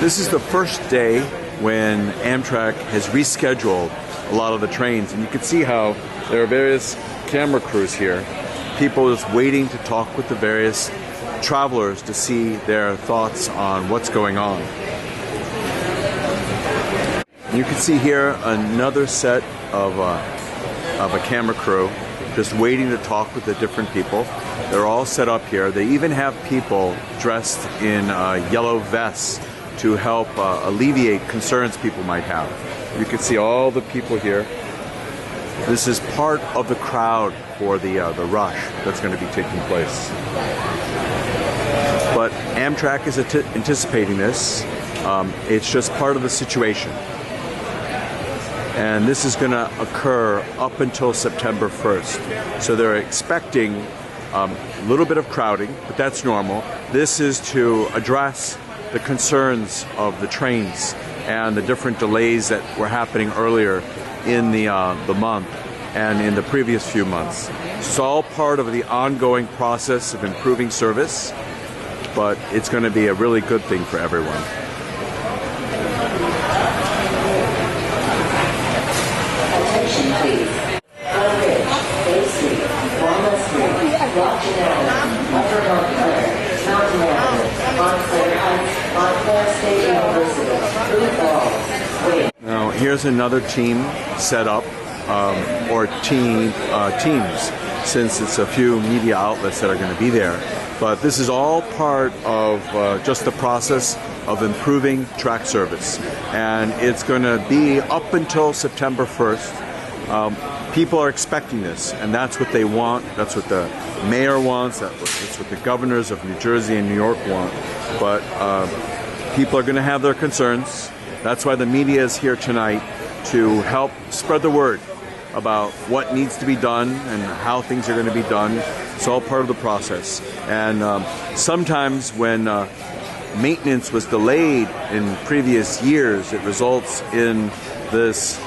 This is the first day when Amtrak has rescheduled a lot of the trains, and you can see how there are various camera crews here, people just waiting to talk with the various travelers to see their thoughts on what's going on. You can see here another set of a camera crew just waiting to talk with the different people. They're all set up here. They even have people dressed in yellow vests to help alleviate concerns people might have. You can see all the people here. This is part of the crowd for the rush that's going to be taking place. But Amtrak is anticipating this. It's just part of the situation. And this is going to occur up until September 1st. So they're expecting a little bit of crowding, but that's normal. This is to address the concerns of the trains and the different delays that were happening earlier in the month and in the previous few months. It's all part of the ongoing process of improving service, but it's going to be a really good thing for everyone. Attention please. Bridge, Bay Street, Walnut Street, Washington Avenue, Upper Montclair, Mountain Avenue, Montclair Heights, Penn Station University, Blue Falls. Wait. Now here's another team set up, or teams, since it's a few media outlets that are going to be there. But this is all part of just the process of improving track service. And it's going to be up until September 1st. People are expecting this, and that's what they want. That's what the mayor wants. That's what the governors of New Jersey and New York want. But people are going to have their concerns. That's why the media is here tonight, to help spread the word about what needs to be done and how things are going to be done. It's all part of the process. And sometimes when maintenance was delayed in previous years, it results in this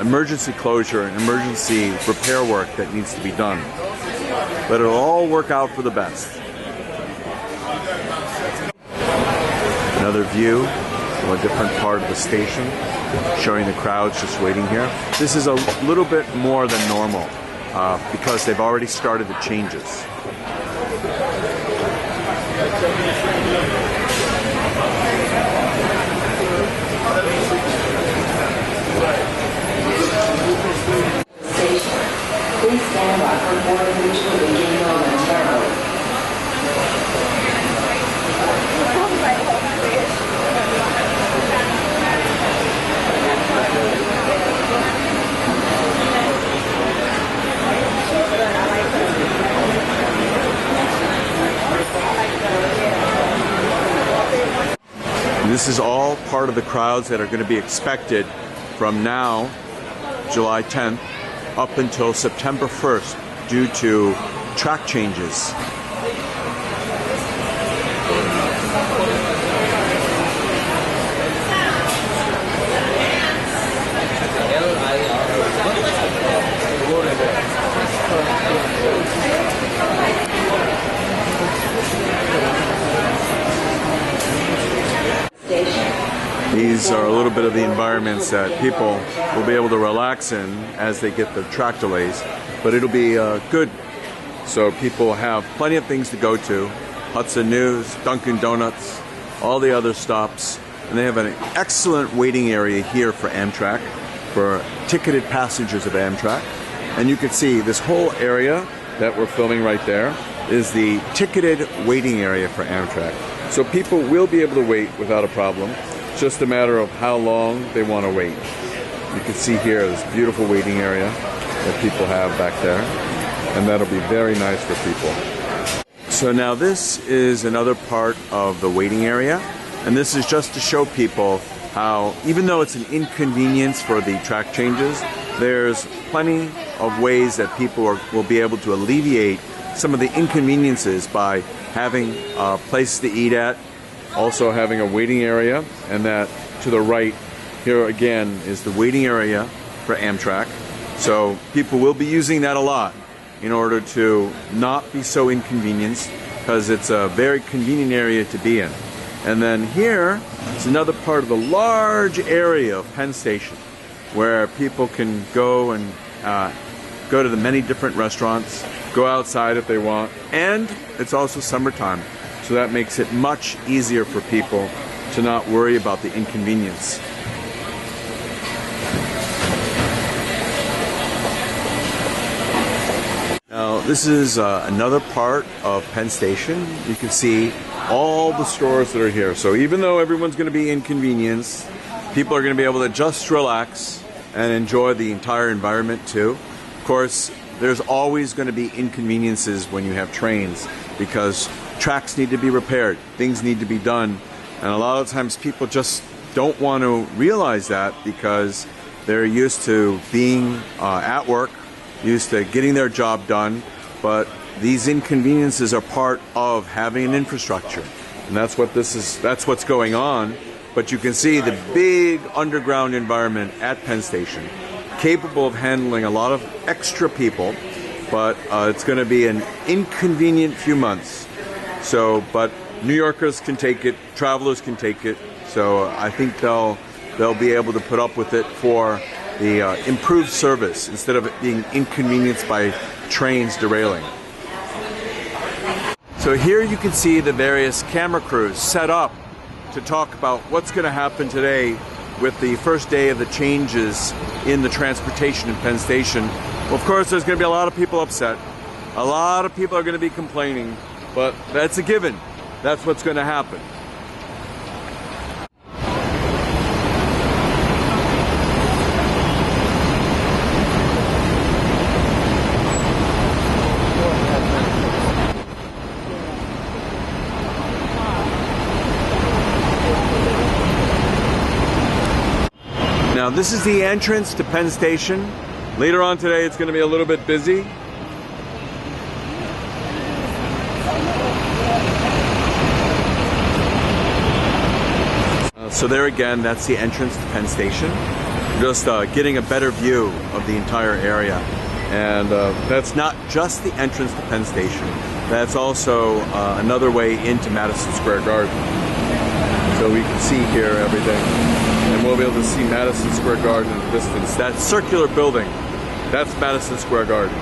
emergency closure and emergency repair work that needs to be done. But it'll all work out for the best. Another view from a different part of the station, showing the crowds just waiting here. This is a little bit more than normal because they've already started the changes. Station. Please stand by for boarding which will begin momentarily. This is all part of the crowds that are going to be expected from now, July 10th, up until September 1st due to track changes. These are a little bit of the environments that people will be able to relax in as they get the track delays, but it'll be good. So people have plenty of things to go to. Hudson News, Dunkin' Donuts, all the other stops. And they have an excellent waiting area here for Amtrak, for ticketed passengers of Amtrak. And you can see this whole area that we're filming right there is the ticketed waiting area for Amtrak. So people will be able to wait without a problem. It's just a matter of how long they want to wait. You can see here this beautiful waiting area that people have back there, and that'll be very nice for people. So now this is another part of the waiting area, and this is just to show people how, even though it's an inconvenience for the track changes, there's plenty of ways that people will be able to alleviate some of the inconveniences by having places to eat at, also having a waiting area, and that to the right here again is the waiting area for Amtrak. So people will be using that a lot in order to not be so inconvenienced, because it's a very convenient area to be in. And then here is another part of the large area of Penn Station where people can go and go to the many different restaurants, go outside if they want, and it's also summertime, so that makes it much easier for people to not worry about the inconvenience. Now, this is another part of Penn Station. You can see all the stores that are here. So even though everyone's going to be inconvenienced, people are going to be able to just relax and enjoy the entire environment too. Of course, there's always going to be inconveniences when you have trains because tracks need to be repaired, things need to be done, and a lot of times people just don't want to realize that because they're used to being at work, used to getting their job done, but these inconveniences are part of having an infrastructure, and that's what's going on. But you can see the big underground environment at Penn Station, capable of handling a lot of extra people, but it's going to be an inconvenient few months. So, but New Yorkers can take it, travelers can take it, so I think they'll be able to put up with it for the improved service instead of it being inconvenienced by trains derailing. So here you can see the various camera crews set up to talk about what's going to happen today with the first day of the changes in the transportation in Penn Station. Well, of course, there's going to be a lot of people upset. A lot of people are going to be complaining, but that's a given. That's what's going to happen. Now, this is the entrance to Penn Station. Later on today, it's going to be a little bit busy. So there again, that's the entrance to Penn Station. Just getting a better view of the entire area. And that's not just the entrance to Penn Station. That's also another way into Madison Square Garden. So we can see here everything. And we'll be able to see Madison Square Garden in the distance. That circular building, that's Madison Square Garden.